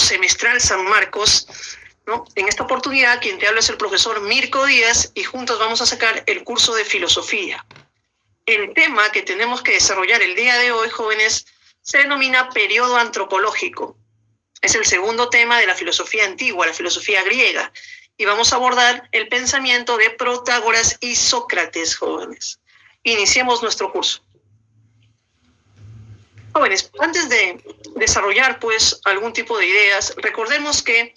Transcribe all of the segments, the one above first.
semestral San Marcos, ¿no? En esta oportunidad quien te habla es el profesor Mirko Díaz y juntos vamos a sacar el curso de filosofía. El tema que tenemos que desarrollar el día de hoy, jóvenes, se denomina periodo antropológico. Es el segundo tema de la filosofía antigua, la filosofía griega, y vamos a abordar el pensamiento de Protágoras y Sócrates, jóvenes. Iniciemos nuestro curso. Jóvenes, antes de desarrollar pues algún tipo de ideas, recordemos que,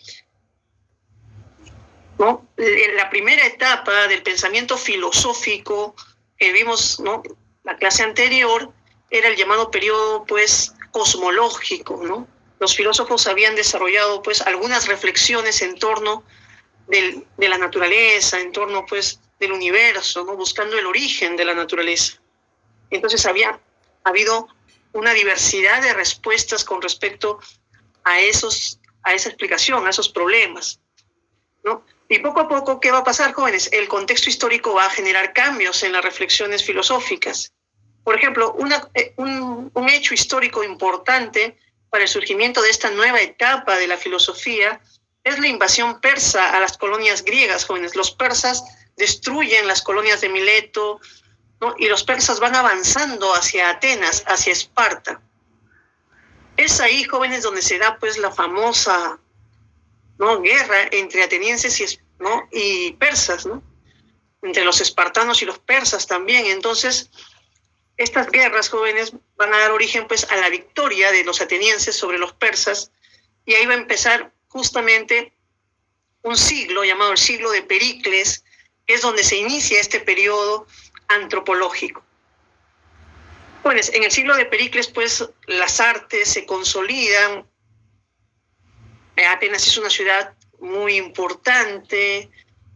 ¿no?, la primera etapa del pensamiento filosófico que vimos, ¿no?, la clase anterior, era el llamado periodo pues cosmológico, ¿no? Los filósofos habían desarrollado pues algunas reflexiones en torno de la naturaleza, en torno pues del universo, ¿no?, buscando el origen de la naturaleza. Entonces había habido una diversidad de respuestas con respecto a esa explicación, a esos problemas, ¿no? Y poco a poco, ¿qué va a pasar, jóvenes? El contexto histórico va a generar cambios en las reflexiones filosóficas. Por ejemplo, un hecho histórico importante para el surgimiento de esta nueva etapa de la filosofía es la invasión persa a las colonias griegas, jóvenes. Los persas destruyen las colonias de Mileto, ¿no?, y los persas van avanzando hacia Atenas, hacia Esparta. Es ahí, jóvenes, donde se da pues la famosa, ¿no?, guerra entre atenienses y persas, ¿no?, entre los espartanos y los persas también. Entonces, estas guerras, jóvenes, van a dar origen pues a la victoria de los atenienses sobre los persas, y ahí va a empezar justamente un siglo llamado el siglo de Pericles, que es donde se inicia este periodo antropológico. Bueno, en el siglo de Pericles, pues, las artes se consolidan. Atenas es una ciudad muy importante.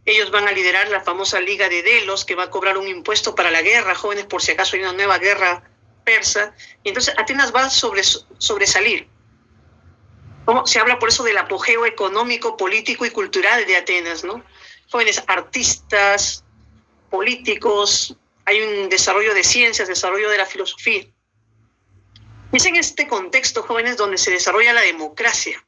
Ellos van a liderar la famosa Liga de Delos, que va a cobrar un impuesto para la guerra, jóvenes, por si acaso hay una nueva guerra persa. Y entonces Atenas va a sobresalir. ¿Cómo? Se habla por eso del apogeo económico, político y cultural de Atenas, ¿no? Jóvenes artistas, políticos, hay un desarrollo de ciencias, desarrollo de la filosofía. Es en este contexto, jóvenes, donde se desarrolla la democracia,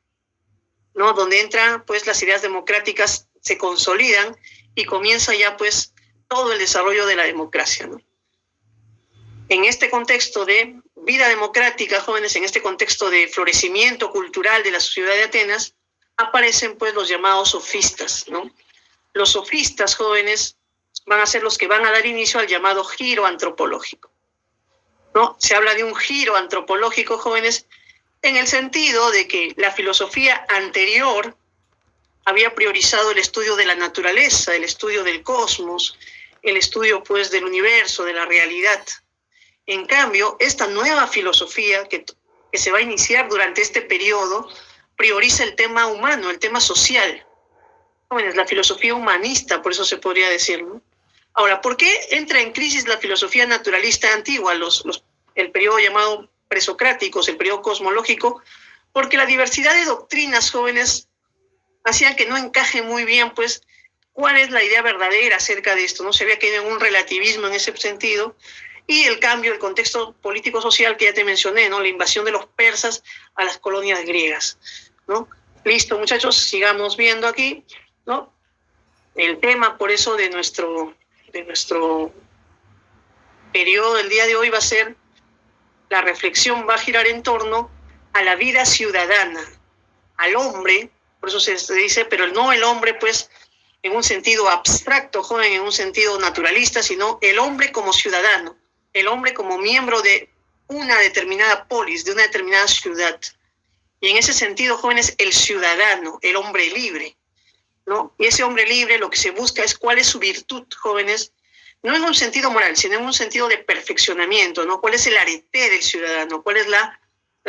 ¿no?, donde entran pues las ideas democráticas, se consolidan y comienza ya pues todo el desarrollo de la democracia, ¿no? En este contexto de vida democrática, jóvenes, en este contexto de florecimiento cultural de la sociedad de Atenas, aparecen pues los llamados sofistas, ¿no? Los sofistas, jóvenes, van a ser los que van a dar inicio al llamado giro antropológico, ¿no? Se habla de un giro antropológico, jóvenes, en el sentido de que la filosofía anterior había priorizado el estudio de la naturaleza, el estudio del cosmos, el estudio pues del universo, de la realidad. En cambio, esta nueva filosofía que se va a iniciar durante este periodo prioriza el tema humano, el tema social. Jóvenes, la filosofía humanista, por eso se podría decir, ¿no? Ahora, ¿por qué entra en crisis la filosofía naturalista antigua, el periodo llamado presocráticos, el periodo cosmológico? Porque la diversidad de doctrinas, jóvenes, hacían que no encaje muy bien, pues, cuál es la idea verdadera acerca de esto, ¿no? Se había caído en un relativismo en ese sentido, y el cambio, el contexto político-social que ya te mencioné, ¿no?, la invasión de los persas a las colonias griegas, ¿no? Listo, muchachos, sigamos viendo aquí, ¿no? El tema, por eso, de nuestro periodo del día de hoy va a ser, la reflexión va a girar en torno a la vida ciudadana, al hombre, por eso se dice, pero no el hombre, pues, en un sentido abstracto, joven, en un sentido naturalista, sino el hombre como ciudadano, el hombre como miembro de una determinada polis, de una determinada ciudad. Y en ese sentido, jóvenes, el ciudadano, el hombre libre, ¿no? Y ese hombre libre lo que se busca es cuál es su virtud, jóvenes, no en un sentido moral, sino en un sentido de perfeccionamiento, ¿no? ¿Cuál es el arete del ciudadano? ¿Cuál es la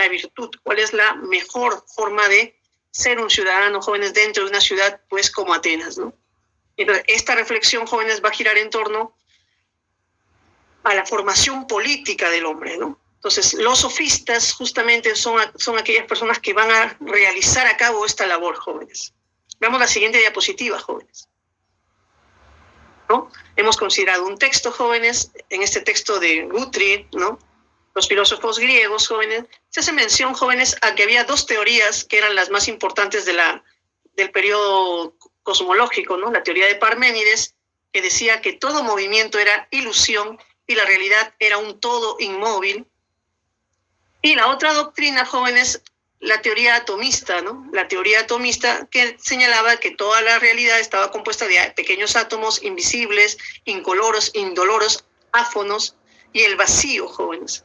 virtud? ¿Cuál es la mejor forma de ser un ciudadano, jóvenes, dentro de una ciudad, pues, como Atenas, ¿no? Entonces, esta reflexión, jóvenes, va a girar en torno a la formación política del hombre, ¿no? Entonces, los sofistas justamente son aquellas personas que van a realizar a cabo esta labor, jóvenes. Veamos la siguiente diapositiva, jóvenes, ¿no? Hemos considerado un texto, jóvenes, en este texto de Guthrie, ¿no?, los filósofos griegos, jóvenes, se hace mención, jóvenes, a que había dos teorías que eran las más importantes del periodo cosmológico, ¿no? La teoría de Parménides, que decía que todo movimiento era ilusión y la realidad era un todo inmóvil. Y la otra doctrina, jóvenes, la teoría atomista, ¿no? La teoría atomista que señalaba que toda la realidad estaba compuesta de pequeños átomos invisibles, incoloros, indoloros, áfonos y el vacío, jóvenes.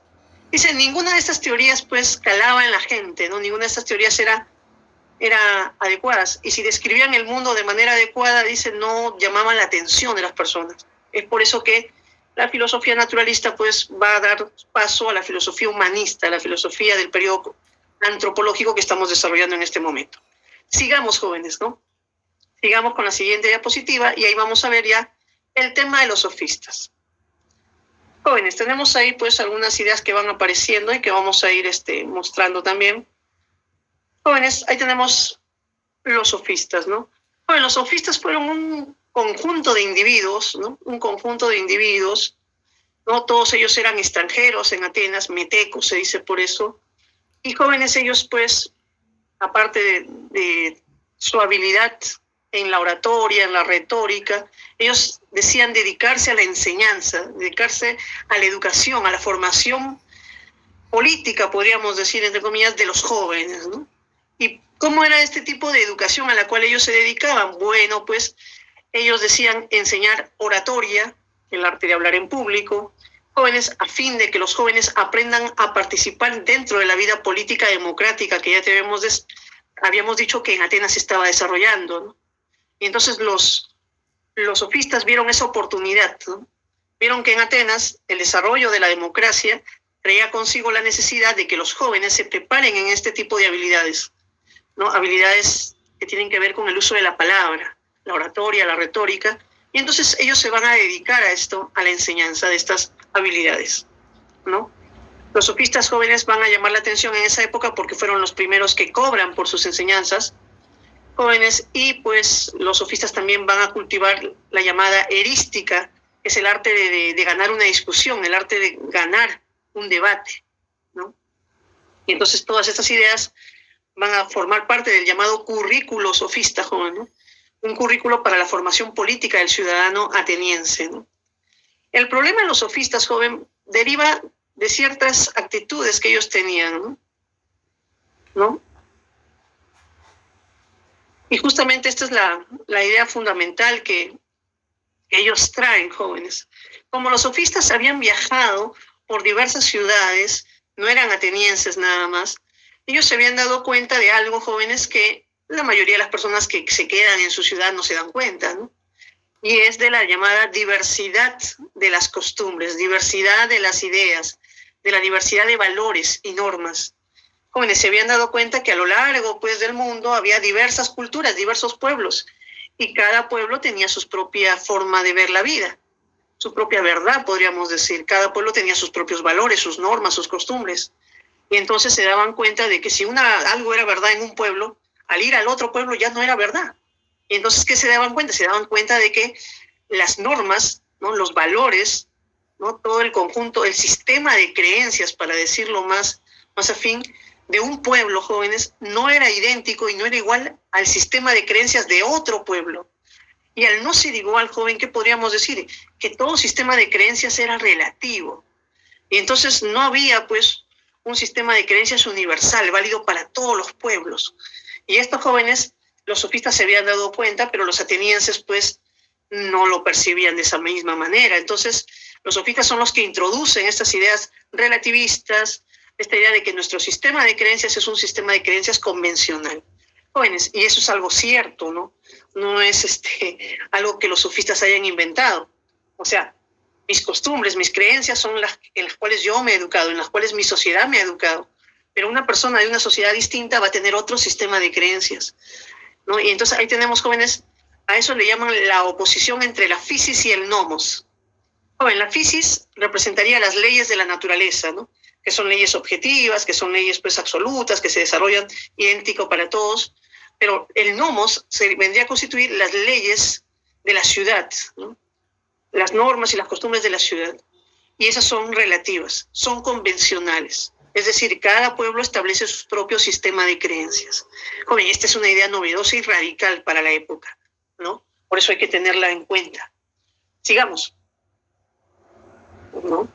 Dice, ninguna de estas teorías pues calaba en la gente, ¿no? Ninguna de estas teorías era adecuadas. Y si describían el mundo de manera adecuada, dice, no llamaban la atención de las personas. Es por eso que la filosofía naturalista pues va a dar paso a la filosofía humanista, a la filosofía del periodo antropológico que estamos desarrollando en este momento. Sigamos, jóvenes, ¿no? Sigamos con la siguiente diapositiva y ahí vamos a ver ya el tema de los sofistas. Jóvenes, tenemos ahí pues algunas ideas que van apareciendo y que vamos a ir mostrando también. Jóvenes, ahí tenemos los sofistas, ¿no? Bueno, los sofistas fueron un conjunto de individuos, ¿no? Un conjunto de individuos, ¿no? Todos ellos eran extranjeros en Atenas, metecos se dice por eso. Y jóvenes, ellos pues, aparte de su habilidad en la oratoria, en la retórica, ellos decían dedicarse a la enseñanza, dedicarse a la educación, a la formación política, podríamos decir, entre comillas, de los jóvenes, ¿no? ¿Y cómo era este tipo de educación a la cual ellos se dedicaban? Bueno, pues ellos decían enseñar oratoria, el arte de hablar en público, jóvenes, a fin de que los jóvenes aprendan a participar dentro de la vida política democrática que ya habíamos dicho que en Atenas se estaba desarrollando, ¿no? Y entonces los sofistas vieron esa oportunidad, ¿no? Vieron que en Atenas el desarrollo de la democracia traía consigo la necesidad de que los jóvenes se preparen en este tipo de habilidades, ¿no? Habilidades que tienen que ver con el uso de la palabra, la oratoria, la retórica, y entonces ellos se van a dedicar a esto, a la enseñanza de estas habilidades, ¿no? Los sofistas jóvenes van a llamar la atención en esa época porque fueron los primeros que cobran por sus enseñanzas, jóvenes, y pues los sofistas también van a cultivar la llamada erística, que es el arte de ganar una discusión, el arte de ganar un debate, ¿no? Y entonces todas estas ideas van a formar parte del llamado currículo sofista, joven, ¿no? Un currículo para la formación política del ciudadano ateniense, ¿no? El problema de los sofistas, joven, deriva de ciertas actitudes que ellos tenían, ¿no? Y justamente esta es la idea fundamental que ellos traen, jóvenes. Como los sofistas habían viajado por diversas ciudades, no eran atenienses nada más, ellos se habían dado cuenta de algo, jóvenes, que la mayoría de las personas que se quedan en su ciudad no se dan cuenta, ¿no? Y es de la llamada diversidad de las costumbres, diversidad de las ideas, de la diversidad de valores y normas. Jóvenes, se habían dado cuenta que a lo largo pues, del mundo había diversas culturas, diversos pueblos, y cada pueblo tenía su propia forma de ver la vida, su propia verdad, podríamos decir. Cada pueblo tenía sus propios valores, sus normas, sus costumbres. Y entonces se daban cuenta de que si algo era verdad en un pueblo, al ir al otro pueblo ya no era verdad. Y entonces, ¿qué se daban cuenta? Se daban cuenta de que las normas, ¿no? Los valores, ¿no? Todo el conjunto, el sistema de creencias, para decirlo más afín, de un pueblo, jóvenes, no era idéntico y no era igual al sistema de creencias de otro pueblo. Y al no ser igual, joven, ¿qué podríamos decir? Que todo sistema de creencias era relativo. Y entonces no había, pues, un sistema de creencias universal, válido para todos los pueblos. Y estos jóvenes, los sofistas se habían dado cuenta, pero los atenienses, pues, no lo percibían de esa misma manera. Entonces, los sofistas son los que introducen estas ideas relativistas, esta idea de que nuestro sistema de creencias es un sistema de creencias convencional. Jóvenes, y eso es algo cierto, ¿no? No es algo que los sofistas hayan inventado. O sea, mis costumbres, mis creencias son las en las cuales yo me he educado, en las cuales mi sociedad me ha educado. Pero una persona de una sociedad distinta va a tener otro sistema de creencias, ¿no? Y entonces ahí tenemos, jóvenes, a eso le llaman la oposición entre la physis y el nomos. Joven, la physis representaría las leyes de la naturaleza, ¿no? Que son leyes objetivas, que son leyes pues absolutas, que se desarrollan idéntico para todos, pero el nomos se vendría a constituir las leyes de la ciudad, ¿no? Las normas y las costumbres de la ciudad. y esas son relativas, son convencionales. Es decir, cada pueblo establece su propio sistema de creencias. Joven, esta es una idea novedosa y radical para la época, ¿no? Por eso hay que tenerla en cuenta. Sigamos, ¿no?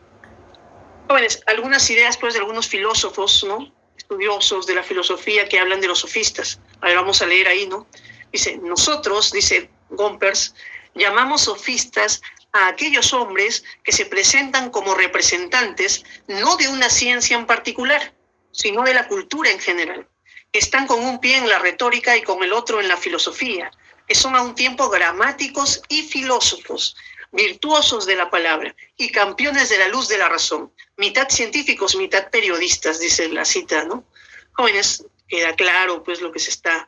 Jóvenes, algunas ideas pues de algunos filósofos, ¿no? Estudiosos de la filosofía que hablan de los sofistas. A ver, vamos a leer ahí, ¿no? Dice, nosotros, dice Gompers, llamamos sofistas a aquellos hombres que se presentan como representantes no de una ciencia en particular, sino de la cultura en general, que están con un pie en la retórica y con el otro en la filosofía, que son a un tiempo gramáticos y filósofos, virtuosos de la palabra y campeones de la luz de la razón, mitad científicos, mitad periodistas, dice la cita, ¿no? Jóvenes, queda claro pues lo que se está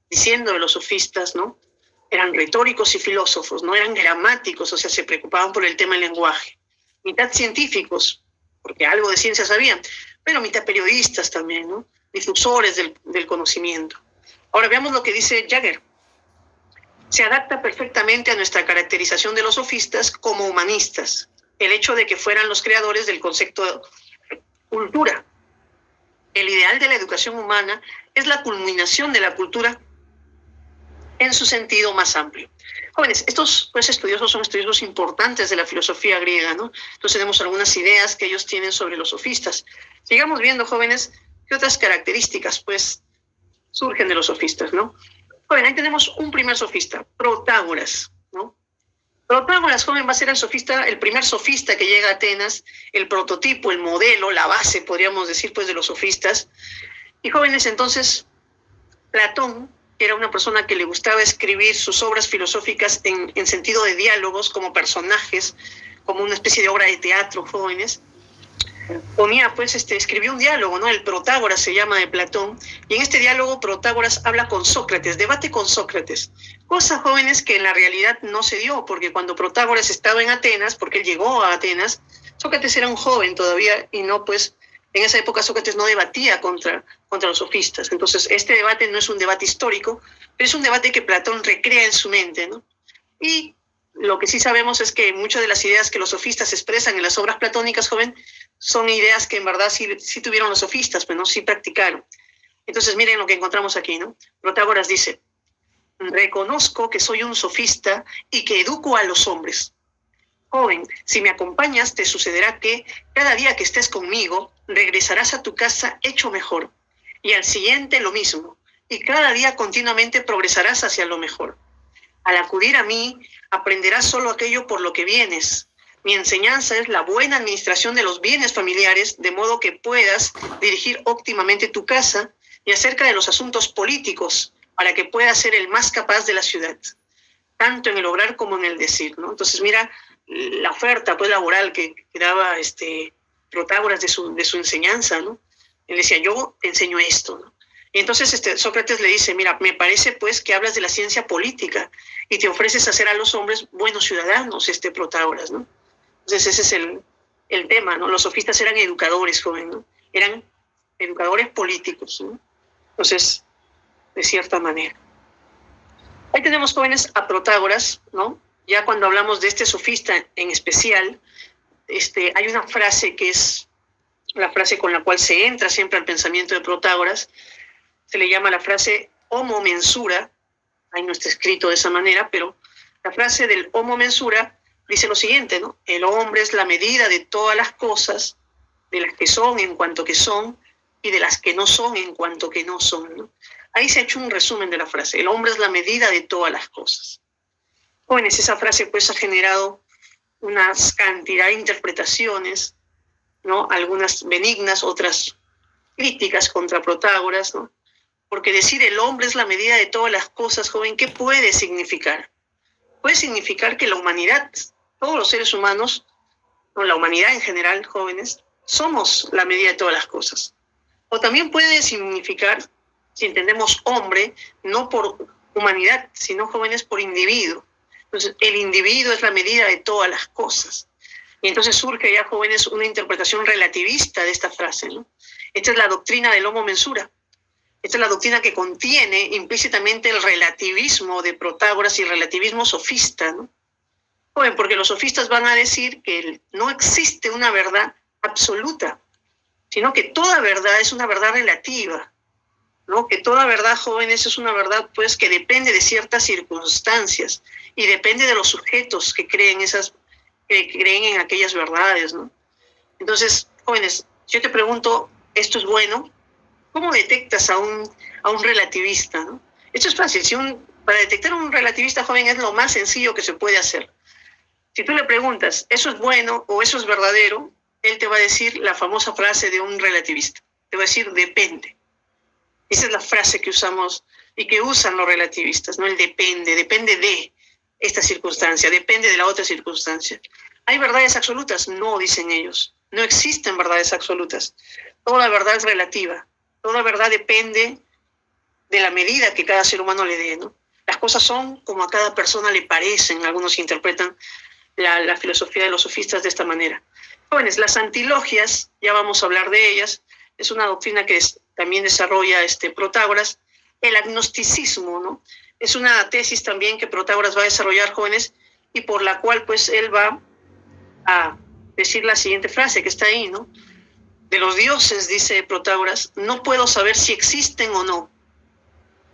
diciendo de los sofistas, ¿no? Eran retóricos y filósofos, no eran gramáticos, o sea, se preocupaban por el tema del lenguaje. Mitad científicos, porque algo de ciencia sabían, pero mitad periodistas también, ¿no? Difusores del conocimiento. Ahora veamos lo que dice Jagger. Se adapta perfectamente a nuestra caracterización de los sofistas como humanistas, el hecho de que fueran los creadores del concepto de cultura. El ideal de la educación humana es la culminación de la cultura en su sentido más amplio. Jóvenes, estos pues, estudiosos son estudiosos importantes de la filosofía griega, ¿no? Entonces tenemos algunas ideas que ellos tienen sobre los sofistas. Sigamos viendo, jóvenes, qué otras características pues surgen de los sofistas, ¿no? Joven, ahí tenemos un primer sofista, Protágoras, ¿no? Protágoras, joven, va a ser el sofista, el primer sofista que llega a Atenas, el prototipo, el modelo, la base, podríamos decir, pues, de los sofistas. Y jóvenes, entonces, Platón era una persona que le gustaba escribir sus obras filosóficas en sentido de diálogos, como personajes, como una especie de obra de teatro, jóvenes. Ponía, pues, escribió un diálogo, ¿no? El Protágoras se llama, de Platón, y en este diálogo Protágoras habla con Sócrates, debate con Sócrates, cosa, jóvenes, que en la realidad no se dio, porque cuando Protágoras estaba en Atenas, porque él llegó a Atenas, Sócrates era un joven todavía, y no, pues, en esa época Sócrates no debatía contra los sofistas. Entonces, este debate no es un debate histórico, pero es un debate que Platón recrea en su mente, ¿no? Y lo que sí sabemos es que muchas de las ideas que los sofistas expresan en las obras platónicas, joven, son ideas que en verdad sí tuvieron los sofistas, pero no sí practicaron. Entonces, miren lo que encontramos aquí, ¿no? Protágoras dice, reconozco que soy un sofista y que educo a los hombres. Joven, si me acompañas, te sucederá que cada día que estés conmigo, regresarás a tu casa hecho mejor, y al siguiente lo mismo, y cada día continuamente progresarás hacia lo mejor. Al acudir a mí, aprenderás solo aquello por lo que vienes. Mi enseñanza es la buena administración de los bienes familiares, de modo que puedas dirigir óptimamente tu casa, y acerca de los asuntos políticos, para que puedas ser el más capaz de la ciudad, tanto en el obrar como en el decir, ¿no? Entonces, mira la oferta pues, laboral que daba Protágoras de su enseñanza, ¿no? Él decía, yo te enseño esto, ¿no? Y entonces Sócrates le dice, mira, me parece pues que hablas de la ciencia política y te ofreces a hacer a los hombres buenos ciudadanos, Protágoras, ¿no? Entonces ese es el tema, ¿no? Los sofistas eran educadores, joven, ¿no? Eran educadores políticos, ¿no? Entonces, de cierta manera. Ahí tenemos, jóvenes, a Protágoras, ¿no? Ya cuando hablamos de este sofista en especial, hay una frase que es la frase con la cual se entra siempre al pensamiento de Protágoras. Se le llama la frase homo mensura. Ahí no está escrito de esa manera, pero la frase del homo mensura dice lo siguiente, ¿no? El hombre es la medida de todas las cosas, de las que son en cuanto que son, y de las que no son en cuanto que no son, ¿no? Ahí se ha hecho un resumen de la frase. El hombre es la medida de todas las cosas. Jóvenes, esa frase pues ha generado una cantidad de interpretaciones, ¿no? Algunas benignas, otras críticas contra Protágoras, ¿no? Porque decir el hombre es la medida de todas las cosas, joven, ¿qué puede significar? Puede significar que la humanidad, todos los seres humanos, o la humanidad en general, jóvenes, somos la medida de todas las cosas. O también puede significar, si entendemos hombre, no por humanidad, sino, jóvenes, por individuo. Entonces, el individuo es la medida de todas las cosas. Y entonces surge ya, jóvenes, una interpretación relativista de esta frase, ¿no? Esta es la doctrina del homo mensura. Esta es la doctrina que contiene implícitamente el relativismo de Protágoras y el relativismo sofista, ¿no? Joven, porque los sofistas van a decir que no existe una verdad absoluta, sino que toda verdad es una verdad relativa, ¿no? Que toda verdad, jóvenes, es una verdad pues que depende de ciertas circunstancias y depende de los sujetos que creen en aquellas verdades, ¿no? Entonces, jóvenes, yo te pregunto, ¿esto es bueno? ¿Cómo detectas a un relativista, ¿no? Esto es fácil. Para detectar a un relativista, joven, es lo más sencillo que se puede hacer. Si tú le preguntas, ¿eso es bueno o eso es verdadero?, él te va a decir la famosa frase de un relativista. Te va a decir, depende. Esa es la frase que usamos y que usan los relativistas, ¿no? El depende de esta circunstancia, depende de la otra circunstancia. ¿Hay verdades absolutas? No, dicen ellos. No existen verdades absolutas. Toda verdad es relativa. Toda verdad depende de la medida que cada ser humano le dé, ¿no? Las cosas son como a cada persona le parecen. Algunos interpretan la filosofía de los sofistas de esta manera. Jóvenes, las antilogias, ya vamos a hablar de ellas, es una doctrina que también desarrolla Protágoras. El agnosticismo, ¿no? Es una tesis también que Protágoras va a desarrollar, jóvenes, y por la cual pues él va a decir la siguiente frase que está ahí, ¿no? De los dioses, dice Protágoras, no puedo saber si existen o no,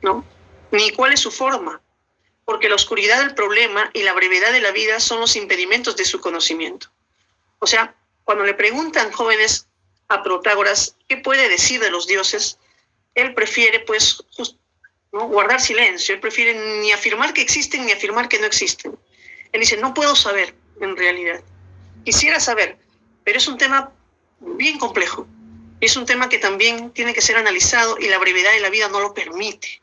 ¿no? Ni cuál es su forma, porque la oscuridad del problema y la brevedad de la vida son los impedimentos de su conocimiento. O sea, cuando le preguntan, jóvenes, a Protágoras qué puede decir de los dioses, él prefiere, pues, ¿no?, guardar silencio. Él prefiere ni afirmar que existen ni afirmar que no existen. Él dice, no puedo saber, en realidad. Quisiera saber, pero es un tema bien complejo. Es un tema que también tiene que ser analizado y la brevedad de la vida no lo permite.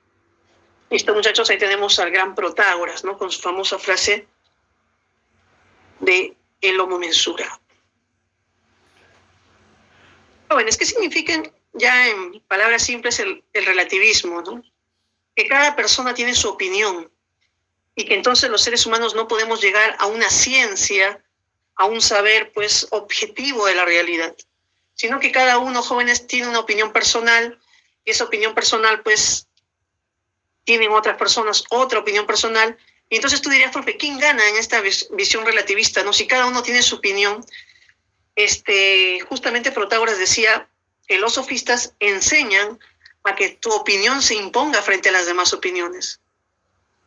Listo, muchachos, ahí tenemos al gran Protágoras, ¿no?, con su famosa frase de el homo mensura. Jóvenes, ¿qué significa ya en palabras simples el relativismo, ¿no? Que cada persona tiene su opinión y que entonces los seres humanos no podemos llegar a una ciencia, a un saber pues objetivo de la realidad, sino que cada uno, jóvenes, tiene una opinión personal y esa opinión personal pues tienen otras personas otra opinión personal. Y entonces tú dirías, profe, ¿quién gana en esta visión relativista, no? Si cada uno tiene su opinión. Justamente Protágoras decía que los sofistas enseñan a que tu opinión se imponga frente a las demás opiniones,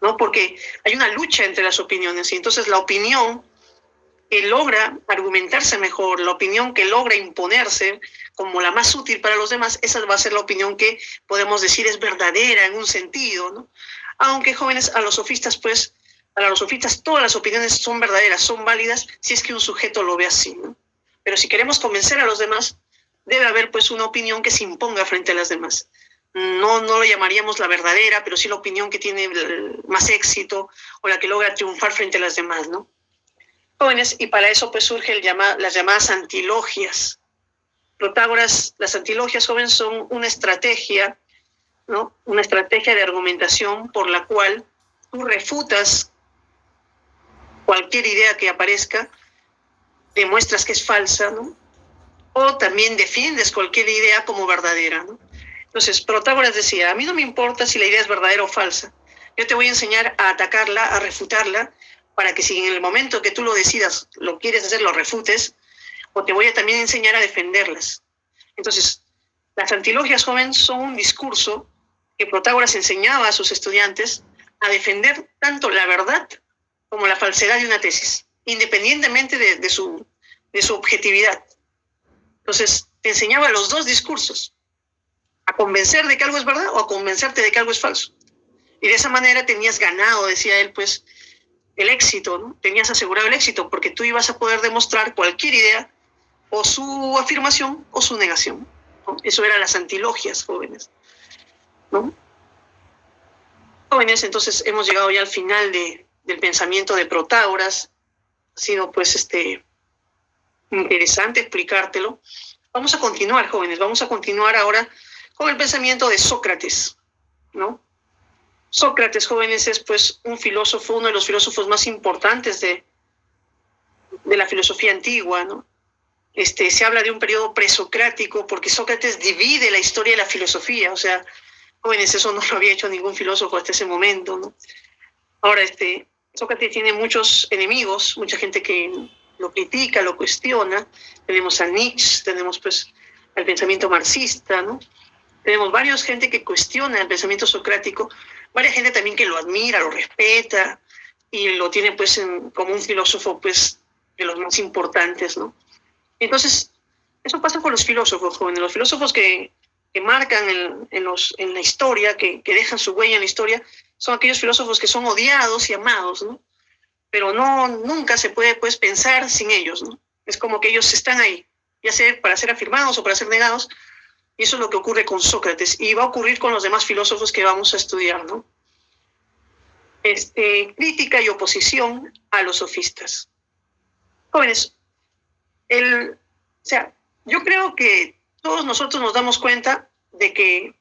¿no? Porque hay una lucha entre las opiniones y entonces la opinión que logra argumentarse mejor, la opinión que logra imponerse como la más útil para los demás, esa va a ser la opinión que podemos decir es verdadera en un sentido, ¿no? Aunque, jóvenes, para los sofistas todas las opiniones son verdaderas, son válidas si es que un sujeto lo ve así, ¿no? Pero si queremos convencer a los demás, debe haber pues una opinión que se imponga frente a las demás. No lo llamaríamos la verdadera, pero sí la opinión que tiene más éxito o la que logra triunfar frente a las demás, ¿no? Jóvenes, y para eso pues surgen las llamadas antilogias. Protágoras, las antilogias, jóvenes, son una estrategia, ¿no? Una estrategia de argumentación por la cual tú refutas cualquier idea que aparezca, demuestras que es falsa, ¿no? O también defiendes cualquier idea como verdadera, ¿no? Entonces, Protágoras decía, a mí no me importa si la idea es verdadera o falsa. Yo te voy a enseñar a atacarla, a refutarla, para que si en el momento que tú lo decidas, lo quieres hacer, lo refutes, o te voy a también enseñar a defenderlas. Entonces, las antilogias, jóvenes, son un discurso que Protágoras enseñaba a sus estudiantes a defender tanto la verdad como la falsedad de una tesis, independientemente de su objetividad. Entonces, te enseñaba los dos discursos, a convencer de que algo es verdad o a convencerte de que algo es falso. Y de esa manera tenías ganado, decía él, pues, el éxito, ¿no? Tenías asegurado el éxito porque tú ibas a poder demostrar cualquier idea o su afirmación o su negación, ¿no? Eso eran las antilogias, jóvenes, ¿no? Jóvenes, entonces hemos llegado ya al final del pensamiento de Protágoras. Ha sido pues interesante explicártelo. Vamos a continuar, jóvenes, vamos a continuar ahora con el pensamiento de Sócrates, ¿no? Sócrates, jóvenes, es pues un filósofo, uno de los filósofos más importantes de la filosofía antigua, ¿no? Se habla de un periodo presocrático porque Sócrates divide la historia de la filosofía. O sea, jóvenes, eso no lo había hecho ningún filósofo hasta ese momento, ¿no? Ahora, Sócrates tiene muchos enemigos, mucha gente que lo critica, lo cuestiona. Tenemos a Nietzsche, tenemos pues al pensamiento marxista, ¿no? Tenemos varias gente que cuestiona el pensamiento socrático, varias gente también que lo admira, lo respeta y lo tiene pues como un filósofo pues de los más importantes, ¿no? Entonces, eso pasa con los filósofos jóvenes, los filósofos que marcan en la historia, que dejan su huella en la historia, son aquellos filósofos que son odiados y amados, ¿no? Pero nunca se puede pues pensar sin ellos, ¿no? Es como que ellos están ahí, ya sea para ser afirmados o para ser negados, y eso es lo que ocurre con Sócrates, y va a ocurrir con los demás filósofos que vamos a estudiar, ¿no? Crítica y oposición a los sofistas. Jóvenes, yo creo que todos nosotros nos damos cuenta de que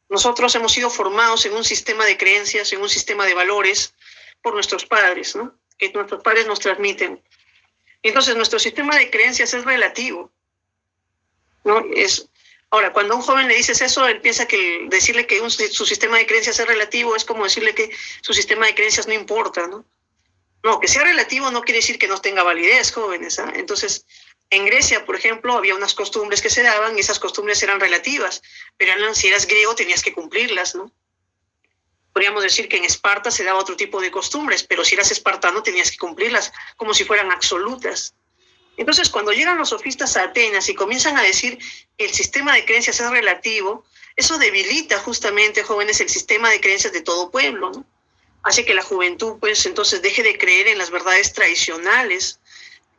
nosotros hemos sido formados en un sistema de creencias, en un sistema de valores por nuestros padres, ¿no? Que nuestros padres nos transmiten. Entonces, nuestro sistema de creencias es relativo, ¿no? Ahora, cuando a un joven le dices eso, él piensa que decirle que su sistema de creencias es relativo es como decirle que su sistema de creencias no importa, ¿no? No, que sea relativo no quiere decir que no tenga validez, jóvenes, ¿eh? Entonces, en Grecia, por ejemplo, había unas costumbres que se daban y esas costumbres eran relativas, pero si eras griego tenías que cumplirlas, ¿no? Podríamos decir que en Esparta se daba otro tipo de costumbres, pero si eras espartano tenías que cumplirlas como si fueran absolutas. Entonces, cuando llegan los sofistas a Atenas y comienzan a decir que el sistema de creencias es relativo, eso debilita justamente, jóvenes, el sistema de creencias de todo pueblo, ¿no? Hace que la juventud, pues, entonces deje de creer en las verdades tradicionales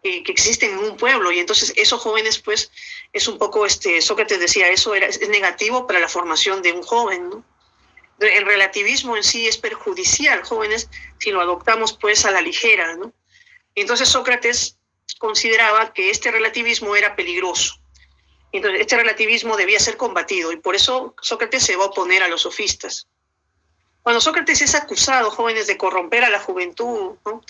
que existen en un pueblo. Y entonces, eso, jóvenes, pues, es un poco, Sócrates decía, es negativo para la formación de un joven, ¿no? El relativismo en sí es perjudicial, jóvenes, si lo adoptamos, pues, a la ligera, ¿no? Y entonces, Sócrates consideraba que este relativismo era peligroso. Entonces, este relativismo debía ser combatido y por eso Sócrates se va a oponer a los sofistas. Cuando Sócrates es acusado, jóvenes, de corromper a la juventud, ¿no?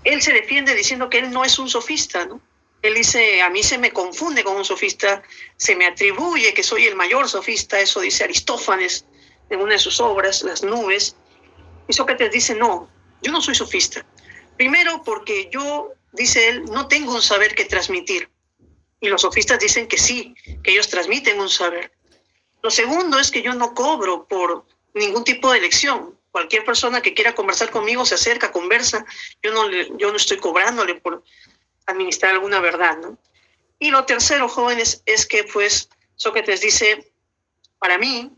Él se defiende diciendo que él no es un sofista, ¿no? Él dice, a mí se me confunde con un sofista, se me atribuye que soy el mayor sofista, eso dice Aristófanes en una de sus obras, Las nubes. Y Sócrates dice, no, yo no soy sofista. Primero porque yo, dice él, no tengo un saber que transmitir. Y los sofistas dicen que sí, que ellos transmiten un saber. Lo segundo es que yo no cobro por ningún tipo de lección. Cualquier persona que quiera conversar conmigo se acerca, conversa. Yo no estoy cobrándole por administrar alguna verdad, ¿no? Y lo tercero, jóvenes, es que pues Sócrates dice, para mí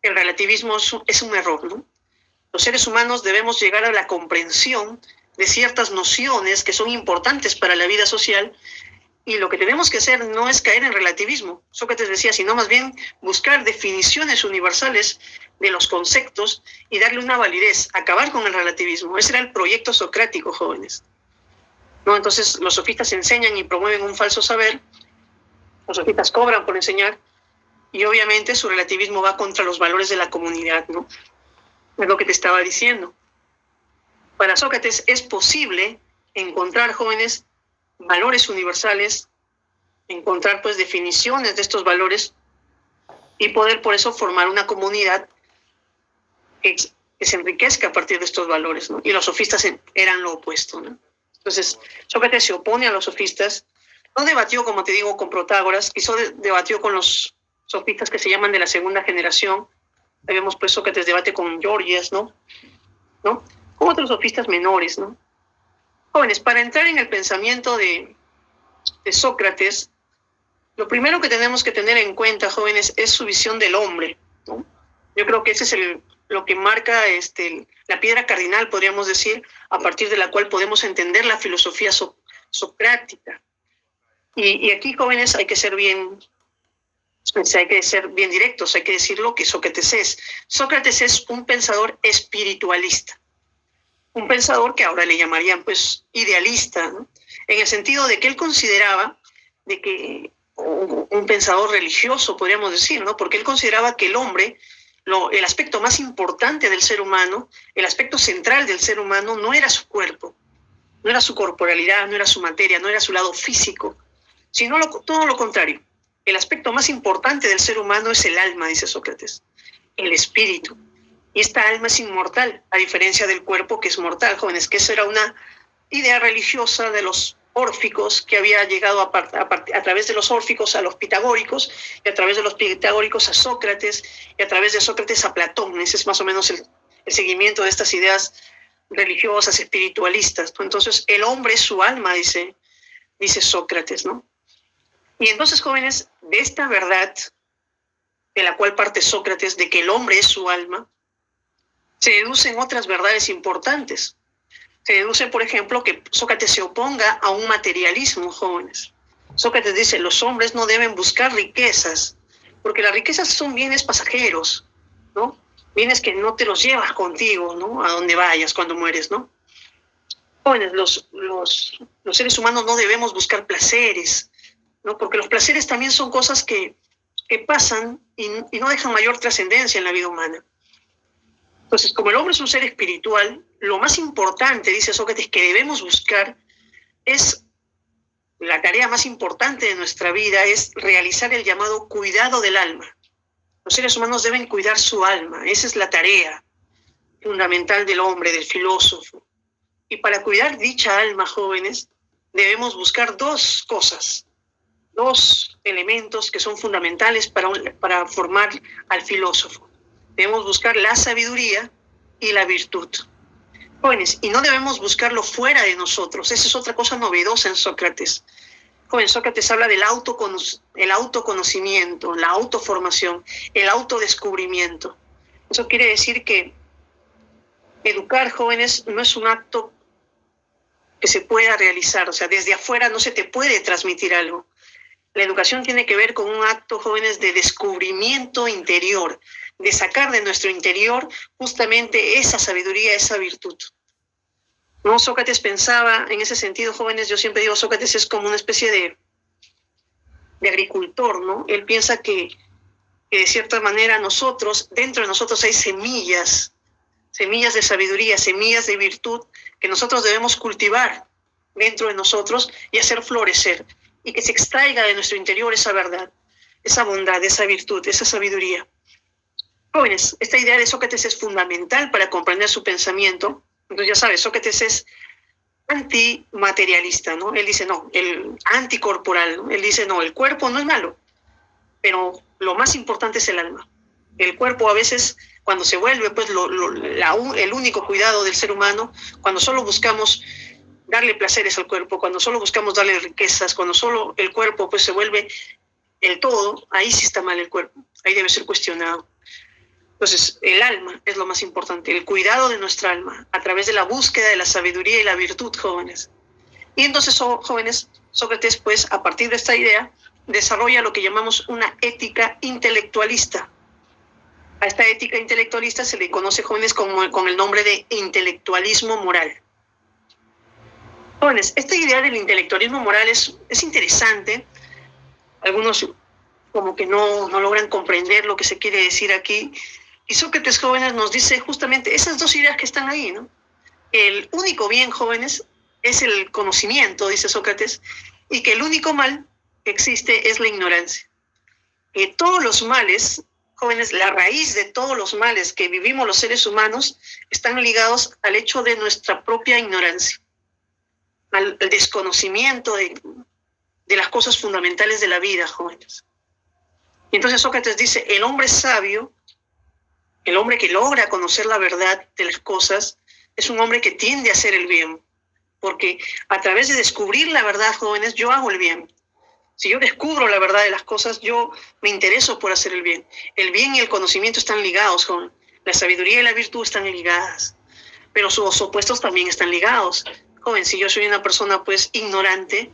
el relativismo es un error, ¿no? Los seres humanos debemos llegar a la comprensión de ciertas nociones que son importantes para la vida social. Y lo que tenemos que hacer no es caer en relativismo, Sócrates decía, sino más bien buscar definiciones universales de los conceptos y darle una validez, acabar con el relativismo. Ese era el proyecto socrático, jóvenes, ¿no? Entonces los sofistas enseñan y promueven un falso saber, los sofistas cobran por enseñar y obviamente su relativismo va contra los valores de la comunidad, ¿no? Es lo que te estaba diciendo. Para Sócrates es posible encontrar, jóvenes, valores universales, encontrar pues definiciones de estos valores y poder por eso formar una comunidad que se enriquezca a partir de estos valores, ¿no? Y los sofistas eran lo opuesto, ¿no? Entonces, Sócrates se opone a los sofistas, no debatió, como te digo, con Protágoras, debatió con los sofistas que se llaman de la segunda generación. Vemos pues Sócrates debate con Gorgias, ¿no? Con otros sofistas menores, ¿no? Jóvenes, para entrar en el pensamiento de Sócrates, lo primero que tenemos que tener en cuenta, jóvenes, es su visión del hombre, ¿no? Yo creo que ese es lo que marca la piedra cardinal, podríamos decir, a partir de la cual podemos entender la filosofía socrática. Y aquí, jóvenes, hay que ser bien directos, hay que decir lo que Sócrates es. Sócrates es un pensador espiritualista. Un pensador que ahora le llamarían pues idealista, ¿no? En el sentido de que él consideraba de que un pensador religioso, podríamos decir, ¿no? Porque él consideraba que el hombre, el aspecto más importante del ser humano, el aspecto central del ser humano no era su cuerpo, no era su corporalidad, no era su materia, no era su lado físico, sino todo lo contrario. El aspecto más importante del ser humano es el alma, dice Sócrates, el espíritu. Y esta alma es inmortal, a diferencia del cuerpo que es mortal, jóvenes, que eso era una idea religiosa de los órficos que había llegado a través de los órficos a los pitagóricos, y a través de los pitagóricos a Sócrates, y a través de Sócrates a Platón. Ese es más o menos el seguimiento de estas ideas religiosas, espiritualistas, ¿no? Entonces, el hombre es su alma, dice Sócrates, ¿no? Y entonces, jóvenes, de esta verdad de la cual parte Sócrates, de que el hombre es su alma, se deducen otras verdades importantes. Se deduce, por ejemplo, que Sócrates se oponga a un materialismo, jóvenes. Sócrates dice, los hombres no deben buscar riquezas, porque las riquezas son bienes pasajeros, ¿no? Bienes que no te los llevas contigo, ¿no? A donde vayas cuando mueres, ¿no? Jóvenes, los seres humanos no debemos buscar placeres, ¿no? Porque los placeres también son cosas que pasan y no dejan mayor trascendencia en la vida humana. Entonces, como el hombre es un ser espiritual, lo más importante, dice Sócrates, que debemos buscar es, la tarea más importante de nuestra vida es realizar el llamado cuidado del alma. Los seres humanos deben cuidar su alma, esa es la tarea fundamental del hombre, del filósofo. Y para cuidar dicha alma, jóvenes, debemos buscar dos cosas, dos elementos que son fundamentales para formar al filósofo. Debemos buscar la sabiduría y la virtud. Jóvenes, y no debemos buscarlo fuera de nosotros. Esa es otra cosa novedosa en Sócrates. Jóvenes, Sócrates habla del autoconocimiento, la autoformación, el autodescubrimiento. Eso quiere decir que educar, jóvenes, no es un acto que se pueda realizar. O sea, desde afuera no se te puede transmitir algo. La educación tiene que ver con un acto, jóvenes, de descubrimiento interior, de sacar de nuestro interior justamente esa sabiduría, esa virtud. ¿No? Sócrates pensaba en ese sentido, jóvenes, yo siempre digo, Sócrates es como una especie de agricultor, ¿no? Él piensa que de cierta manera dentro de nosotros hay semillas de sabiduría, semillas de virtud que nosotros debemos cultivar dentro de nosotros y hacer florecer, y que se extraiga de nuestro interior esa verdad, esa bondad, esa virtud, esa sabiduría. Jóvenes, esta idea de Sócrates es fundamental para comprender su pensamiento. Entonces ya sabes, Sócrates es antimaterialista, ¿no? Él dice no, el anticorporal, ¿no? Él dice no, el cuerpo no es malo, pero lo más importante es el alma. El cuerpo a veces, cuando se vuelve pues el único cuidado del ser humano, cuando solo buscamos darle placeres al cuerpo, cuando solo buscamos darle riquezas, cuando solo el cuerpo pues se vuelve el todo, ahí sí está mal el cuerpo, ahí debe ser cuestionado. Entonces, el alma es lo más importante, el cuidado de nuestra alma, a través de la búsqueda de la sabiduría y la virtud, jóvenes. Y entonces, jóvenes, Sócrates, pues, a partir de esta idea, desarrolla lo que llamamos una ética intelectualista. A esta ética intelectualista se le conoce, jóvenes, con el nombre de intelectualismo moral. Jóvenes, esta idea del intelectualismo moral es interesante. Algunos como que no logran comprender lo que se quiere decir aquí. Y Sócrates, jóvenes, nos dice justamente esas dos ideas que están ahí, ¿no? El único bien, jóvenes, es el conocimiento, dice Sócrates, y que el único mal que existe es la ignorancia. Que todos los males, jóvenes, la raíz de todos los males que vivimos los seres humanos están ligados al hecho de nuestra propia ignorancia, al desconocimiento de las cosas fundamentales de la vida, jóvenes. Y entonces Sócrates dice, el hombre sabio, el hombre que logra conocer la verdad de las cosas, es un hombre que tiende a hacer el bien. Porque a través de descubrir la verdad, jóvenes, yo hago el bien. Si yo descubro la verdad de las cosas, yo me intereso por hacer el bien. El bien y el conocimiento están ligados, jóvenes. La sabiduría y la virtud están ligadas. Pero sus opuestos también están ligados. Joven, si yo soy una persona, pues, ignorante,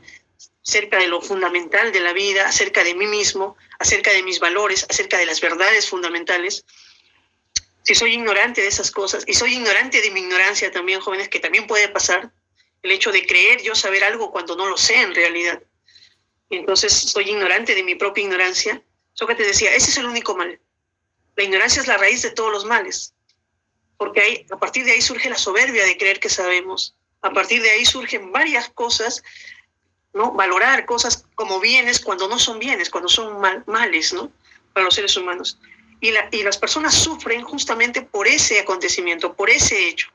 acerca de lo fundamental de la vida, acerca de mí mismo, acerca de mis valores, acerca de las verdades fundamentales, si soy ignorante de esas cosas, y soy ignorante de mi ignorancia también, jóvenes, que también puede pasar, el hecho de creer yo saber algo cuando no lo sé en realidad, y entonces soy ignorante de mi propia ignorancia. Sócrates decía, ese es el único mal. La ignorancia es la raíz de todos los males, porque a partir de ahí surge la soberbia de creer que sabemos, a partir de ahí surgen varias cosas, ¿no? Valorar cosas como bienes cuando no son bienes, cuando son males, ¿no? Para los seres humanos. Y las personas sufren justamente por ese acontecimiento, por ese hecho,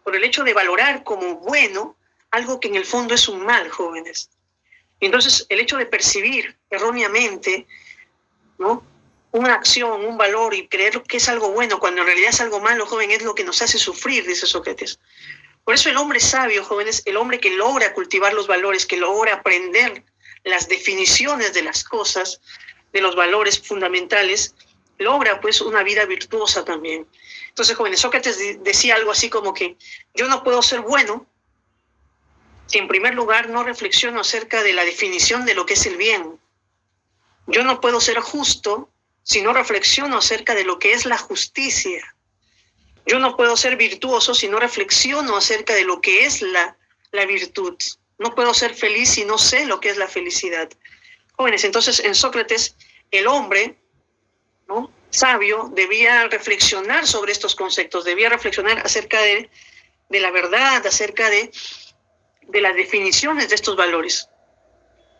por el hecho de valorar como bueno algo que en el fondo es un mal, jóvenes. Y entonces el hecho de percibir erróneamente, ¿no?, una acción, un valor y creer que es algo bueno cuando en realidad es algo malo, joven, es lo que nos hace sufrir, dice Sócrates. Por eso el hombre sabio, jóvenes, el hombre que logra cultivar los valores, que logra aprender las definiciones de las cosas, de los valores fundamentales, logra pues una vida virtuosa también. Entonces, jóvenes, Sócrates decía algo así como que yo no puedo ser bueno si en primer lugar no reflexiono acerca de la definición de lo que es el bien. Yo no puedo ser justo si no reflexiono acerca de lo que es la justicia. Yo no puedo ser virtuoso si no reflexiono acerca de lo que es la virtud. No puedo ser feliz si no sé lo que es la felicidad. Jóvenes, entonces en Sócrates el hombre, ¿no?, sabio debía reflexionar sobre estos conceptos, debía reflexionar acerca de la verdad, acerca de las definiciones de estos valores,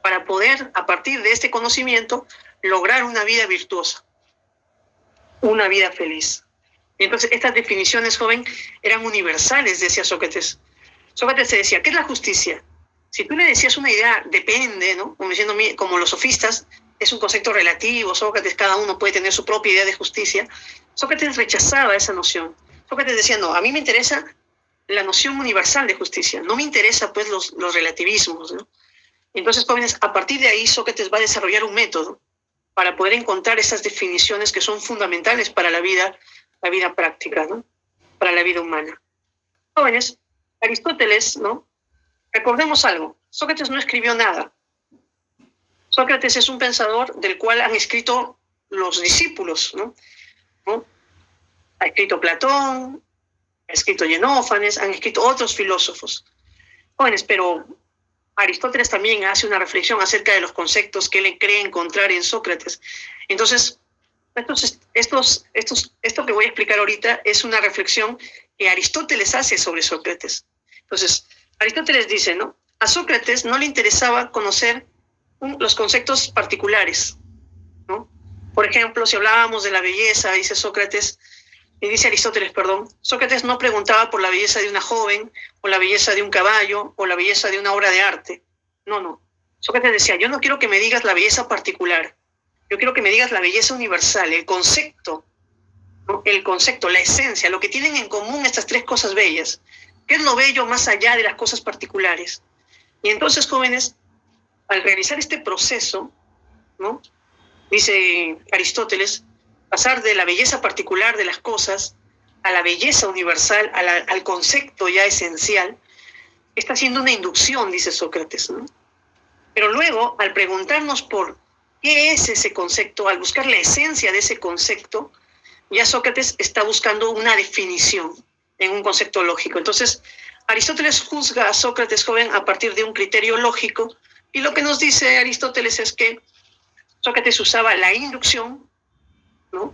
para poder, a partir de este conocimiento, lograr una vida virtuosa, una vida feliz. Y entonces estas definiciones, joven, eran universales, decía Sócrates. Sócrates te decía, ¿qué es la justicia? Si tú le decías una idea, depende, ¿no?, como diciendo, como los sofistas, es un concepto relativo, Sócrates, cada uno puede tener su propia idea de justicia. Sócrates rechazaba esa noción. Sócrates decía, no, a mí me interesa la noción universal de justicia, no me interesa pues los relativismos, ¿no? Entonces, jóvenes, a partir de ahí Sócrates va a desarrollar un método para poder encontrar esas definiciones que son fundamentales para la vida práctica, ¿no?, para la vida humana. Jóvenes, Aristóteles, ¿no?, recordemos algo, Sócrates no escribió nada. Sócrates es un pensador del cual han escrito los discípulos, ¿no? Ha escrito Platón, ha escrito Xenófanes, han escrito otros filósofos. Jóvenes, pero Aristóteles también hace una reflexión acerca de los conceptos que él cree encontrar en Sócrates. Entonces, esto que voy a explicar ahorita es una reflexión que Aristóteles hace sobre Sócrates. Entonces, Aristóteles dice, ¿no?, a Sócrates no le interesaba conocer los conceptos particulares, ¿no? Por ejemplo, si hablábamos de la belleza, dice Aristóteles, Sócrates no preguntaba por la belleza de una joven, o la belleza de un caballo, o la belleza de una obra de arte. No. Sócrates decía, yo no quiero que me digas la belleza particular, yo quiero que me digas la belleza universal, el concepto, ¿no?, el concepto, la esencia, lo que tienen en común estas tres cosas bellas. ¿Qué es lo bello más allá de las cosas particulares? Y entonces, jóvenes, al realizar este proceso, ¿no?, dice Aristóteles, pasar de la belleza particular de las cosas a la belleza universal, al concepto ya esencial, está haciendo una inducción, dice Sócrates, ¿no? Pero luego, al preguntarnos por qué es ese concepto, al buscar la esencia de ese concepto, ya Sócrates está buscando una definición en un concepto lógico. Entonces, Aristóteles juzga a Sócrates, joven, a partir de un criterio lógico, y lo que nos dice Aristóteles es que Sócrates usaba la inducción, ¿no?,